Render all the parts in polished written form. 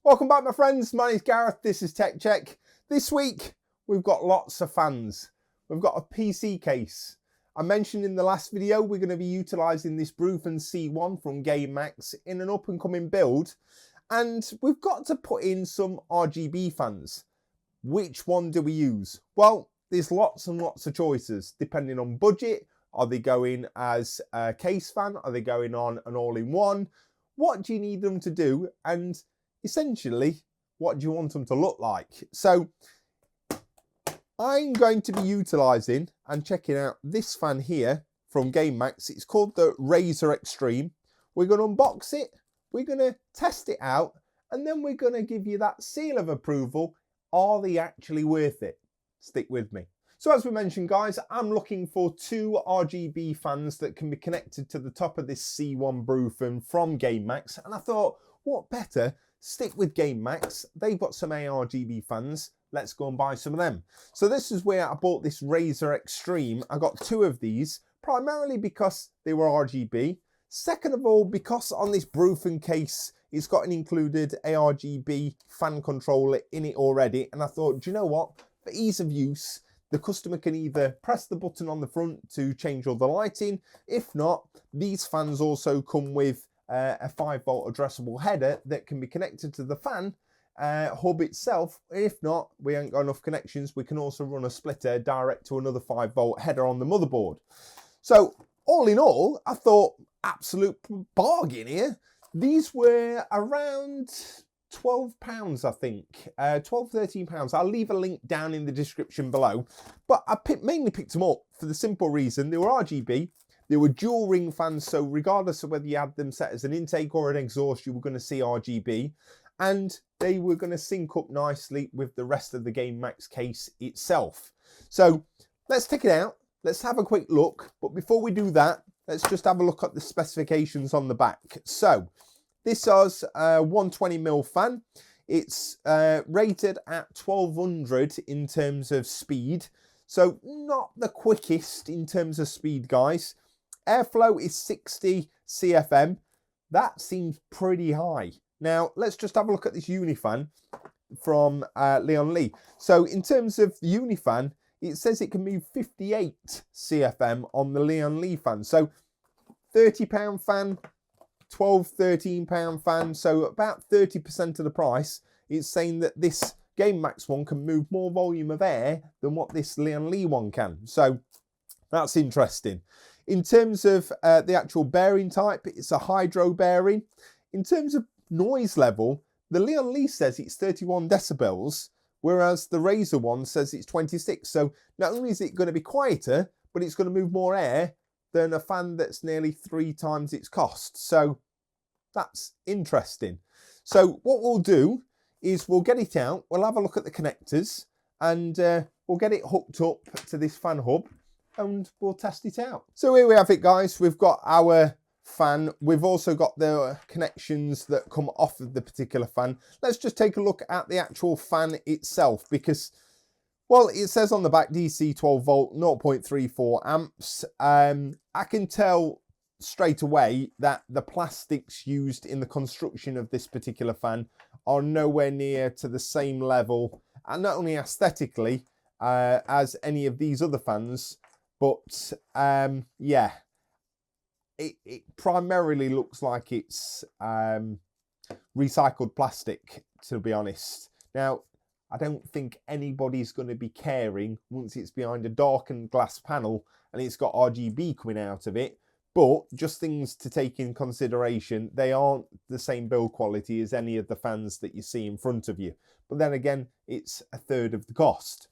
Welcome back, my friends. My name's Gareth. This is Tech Check. This week, we've got lots of fans. We've got a PC case. I mentioned in the last video, we're going to be utilising this Brufen C1 from Gamemax in an up-and-coming build. And we've got to put in some RGB fans. Which one do we use? Well, there's lots and lots of choices, depending on budget. Are they going as a case fan? Are they going on an all-in-one? What do you need them to do? And essentially, what do you want them to look like? So I'm going to be utilising and checking out this fan here from Gamemax. It's called the Razor Extreme. We're going to unbox it, we're going to test it out, and then we're going to give you that seal of approval. Are they actually worth it? Stick with me. So as we mentioned, guys, I'm looking for two RGB fans that can be connected to the top of this C1 Brufen from Gamemax. And I thought, what better? Stick with Gamemax. They've got some ARGB fans. Let's go and buy some of them. So this is where I bought this Razor Extreme. I got two of these, primarily because they were RGB. Second of all, because on this Brufen case, it's got an included ARGB fan controller in it already. And I thought, do you know what? For ease of use, the customer can either press the button on the front to change all the lighting. If not, these fans also come with a 5-volt addressable header that can be connected to the fan hub itself. If not, we ain't got enough connections, we can also run a splitter direct to another 5-volt header on the motherboard. So all in all, I thought absolute bargain here. These were around £12, I think, £12–13. I'll leave a link down in the description below. But I mainly picked them up for the simple reason they were RGB. They were dual ring fans, so regardless of whether you had them set as an intake or an exhaust, you were going to see RGB. And they were going to sync up nicely with the rest of the Gamemax case itself. So let's take it out. Let's have a quick look. But before we do that, let's just have a look at the specifications on the back. So this is a 120mm fan. It's rated at 1200 in terms of speed. So not the quickest in terms of speed, guys. Airflow is 60 CFM. That seems pretty high. Now, let's just have a look at this Unifan from Leon Lee. So in terms of the Unifan, it says it can move 58 CFM on the Leon Lee fan. So £30 fan, £12–13 fan, so about 30% of the price. It's saying that this Gamemax one can move more volume of air than what this Leon Lee one can. So that's interesting. In terms of the actual bearing type, it's a hydro bearing. In terms of noise level, the Leon Lee says it's 31 decibels, whereas the Razor one says it's 26. So not only is it going to be quieter, but it's going to move more air than a fan that's nearly 3 times its cost. So that's interesting. So what we'll do is we'll get it out, we'll have a look at the connectors, and we'll get it hooked up to this fan hub and we'll test it out. So here we have it, guys. We've got our fan. We've also got the connections that come off of the particular fan. Let's just take a look at the actual fan itself because, well, it says on the back DC 12 volt, 0.34 amps. I can tell straight away that the plastics used in the construction of this particular fan are nowhere near to the same level, and not only aesthetically as any of these other fans, but yeah, it primarily looks like it's recycled plastic, to be honest. Now, I don't think anybody's going to be caring once it's behind a darkened glass panel and it's got RGB coming out of it. But just things to take in consideration, they aren't the same build quality as any of the fans that you see in front of you. But then again, it's a third of the cost.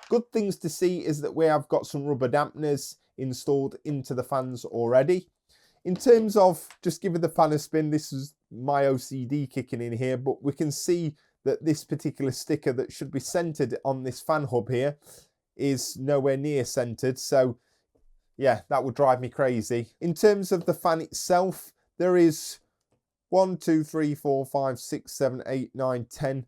Good things to see is that we have got some rubber dampeners installed into the fans already. In terms of just giving the fan a spin, this is my OCD kicking in here, but we can see that this particular sticker that should be centered on this fan hub here is nowhere near centered. So yeah, that would drive me crazy. In terms of the fan itself, there is 1, 2, 3, 4, 5, 6, 7, 8, 9, 10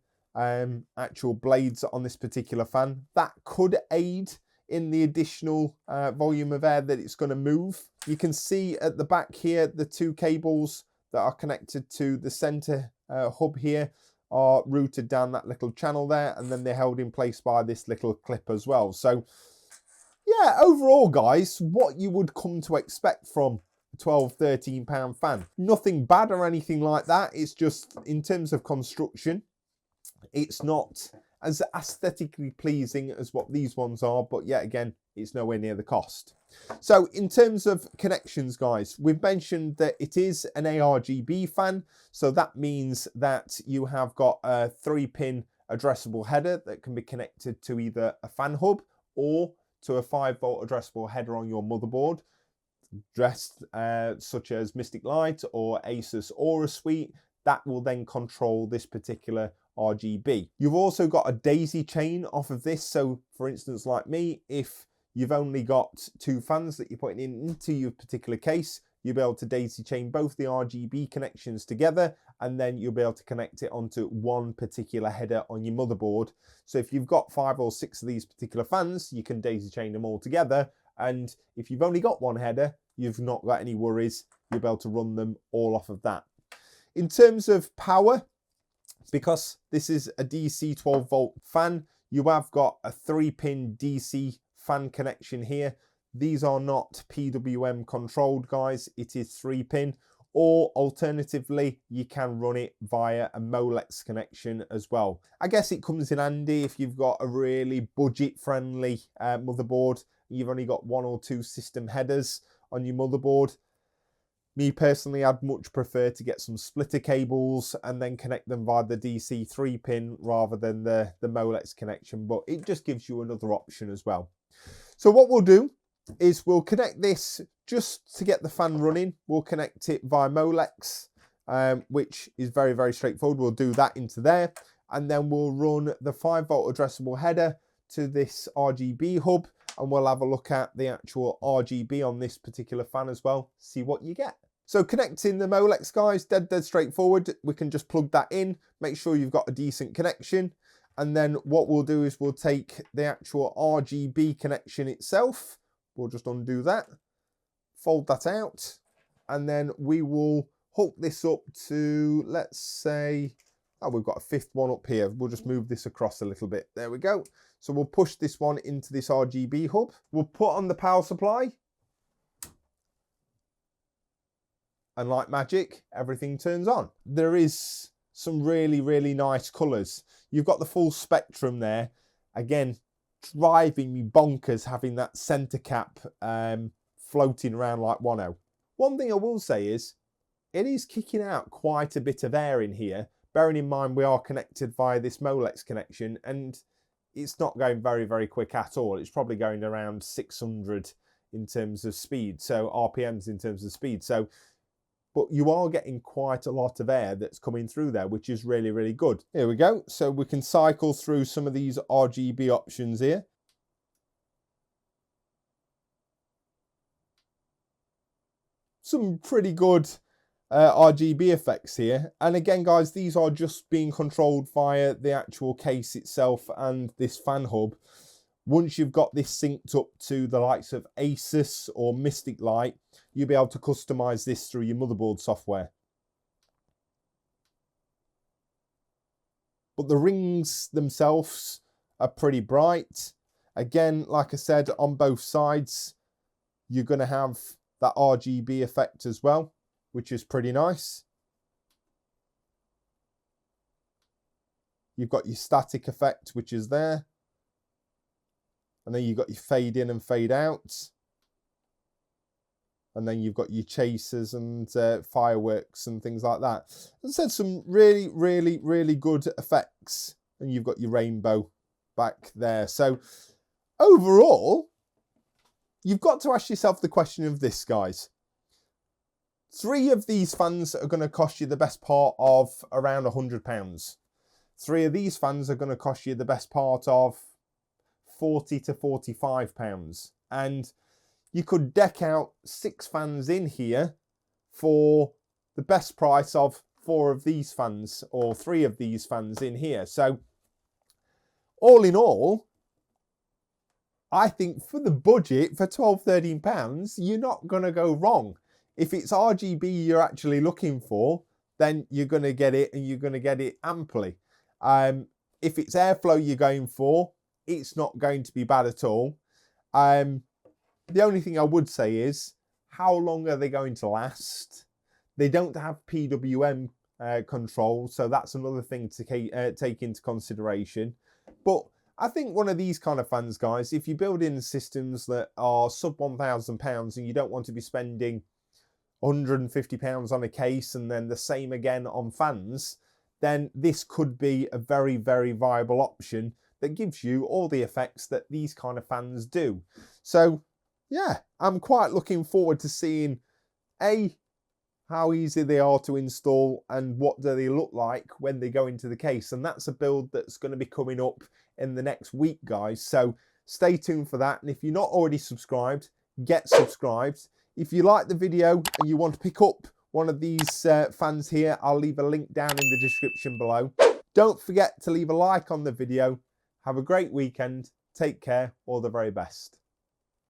actual blades on this particular fan. That could aid in the additional volume of air that it's going to move. You can see at the back here the 2 cables that are connected to the center hub here are routed down that little channel there, and then they're held in place by this little clip as well. So yeah, overall guys, what you would come to expect from a 12-13 pound fan. Nothing bad or anything like that. It's just in terms of construction, it's not as aesthetically pleasing as what these ones are, but yet again, it's nowhere near the cost. So in terms of connections guys, we've mentioned that it is an ARGB fan, so that means that you have got a 3-pin addressable header that can be connected to either a fan hub or to a 5-volt addressable header on your motherboard, dressed such as Mystic Light or Asus Aura Suite. That will then control this particular RGB. You've also got a daisy chain off of this. So for instance, like me, if you've only got 2 fans that you're putting into your particular case, you'll be able to daisy chain both the RGB connections together, and then you'll be able to connect it onto one particular header on your motherboard. So if you've got 5 or 6 of these particular fans, you can daisy chain them all together. And if you've only got one header, you've not got any worries. You'll be able to run them all off of that. In terms of power, because this is a DC 12-volt fan, you have got a 3-pin DC fan connection here. These are not PWM controlled guys, it is 3-pin, or alternatively you can run it via a Molex connection as well. I guess it comes in handy if you've got a really budget friendly motherboard. You've only got 1 or 2 system headers on your motherboard. Me personally, I'd much prefer to get some splitter cables and then connect them via the DC 3-pin rather than the Molex connection, but it just gives you another option as well. So what we'll do is we'll connect this just to get the fan running. We'll connect it via Molex, which is very, very straightforward. We'll do that into there, and then we'll run the 5-volt addressable header to this RGB hub, and we'll have a look at the actual RGB on this particular fan as well, see what you get. So connecting the Molex guys, dead straightforward. We can just plug that in, make sure you've got a decent connection. And then what we'll do is we'll take the actual RGB connection itself. We'll just undo that, fold that out, and then we will hook this up to, let's say, oh, we've got a 5th one up here. We'll just move this across a little bit. There we go. So we'll push this one into this RGB hub. We'll put on the power supply. And like magic, everything turns on. There is some really, really nice colours. You've got the full spectrum there. Again, driving me bonkers having that centre cap floating around like Wano. One thing I will say is, it is kicking out quite a bit of air in here, bearing in mind we are connected via this Molex connection, and it's not going very, very quick at all. It's probably going around 600 in terms of speed, so RPMs in terms of speed. So, but you are getting quite a lot of air that's coming through there, which is really, really good. Here we go. So we can cycle through some of these RGB options here. Some pretty good RGB effects here. And again, guys, these are just being controlled via the actual case itself and this fan hub. Once you've got this synced up to the likes of Asus or Mystic Light, you'll be able to customize this through your motherboard software. But the rings themselves are pretty bright. Again, like I said, on both sides, you're going to have that RGB effect as well, which is pretty nice. You've got your static effect, which is there. And then you've got your fade in and fade out. And then you've got your chasers and fireworks and things like that. As I said, some really, really, really good effects. And you've got your rainbow back there. So overall, you've got to ask yourself the question of this, guys. 3 of these fans are going to cost you the best part of around £100. 3 of these fans are going to cost you the best part of £40 to £45. And you could deck out 6 fans in here for the best price of 4 of these fans or 3 of these fans in here. So all in all, I think for the budget, for £12-13, you're not going to go wrong. If it's RGB you're actually looking for, then you're going to get it, and you're going to get it amply. If it's airflow you're going for, it's not going to be bad at all. The only thing I would say is, how long are they going to last? They don't have PWM control, so that's another thing to take into consideration. But I think one of these kind of fans, guys, if you build in systems that are sub £1,000 and you don't want to be spending £150 on a case and then the same again on fans, then this could be a very, very viable option that gives you all the effects that these kind of fans do. So yeah, I'm quite looking forward to seeing how easy they are to install and what do they look like when they go into the case. And that's a build that's going to be coming up in the next week, guys. So stay tuned for that. And if you're not already subscribed, get subscribed. If you like the video and you want to pick up one of these fans here, I'll leave a link down in the description below. Don't forget to leave a like on the video. Have a great weekend. Take care. All the very best.